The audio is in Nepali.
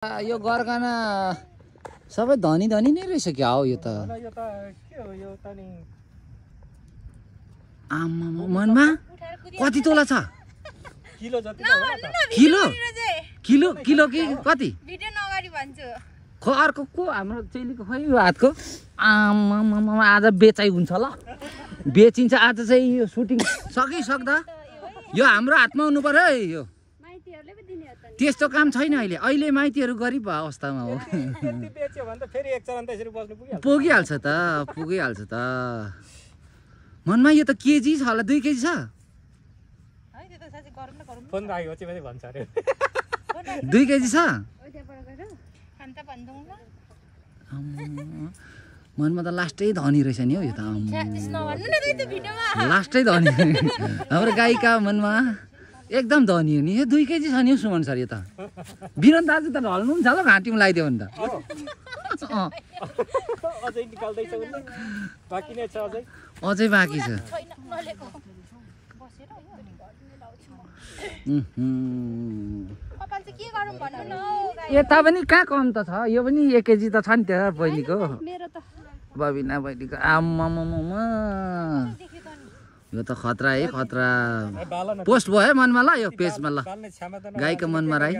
यो गरगाना सबै धनी धनी नै रहेछ क्या हो यो त आमा मनमा कति तोला छ किलो जति किलो किलो किलो कि कति भिडियो नगरी भन्छु खो अर्को को हाम्रो चेलीको खै यो हातको आमा आज बेचाइ हुन्छ ल बेचिन्छ आज चाहिँ यो सुटिङ सकिसक्दा यो हाम्रो हातमा हुनु पर्यो है यो त्यस्तो काम छैन अहिले अहिले माइतीहरू गरिब अवस्थामा हो पुगिहाल्छ त पुगिहाल्छ त मनमा यो त केजी छ होला 2 केजी छ 2 केजी छ मनमा त लास्टै धनी रहेछ नि हौ यो त लास्टै धनी हाम्रो गायिका मनमा एकदम धनी हो नि यो 2 केजी छ नि सुमन सर यो त बिरन दाजु त ढल्नु हुन्छ ल घाँटीमा लगाइदियो भने त अझै बाँकी छ यता पनि कहाँ कम त छ यो पनि 1 केजी त छ नि त बहिनीको बबिना बहिनीको आम्मामामा यो त खतरा है खतरा पोस्ट भयो है मनमा ल यो पेजमा ल गाईको मनमा राई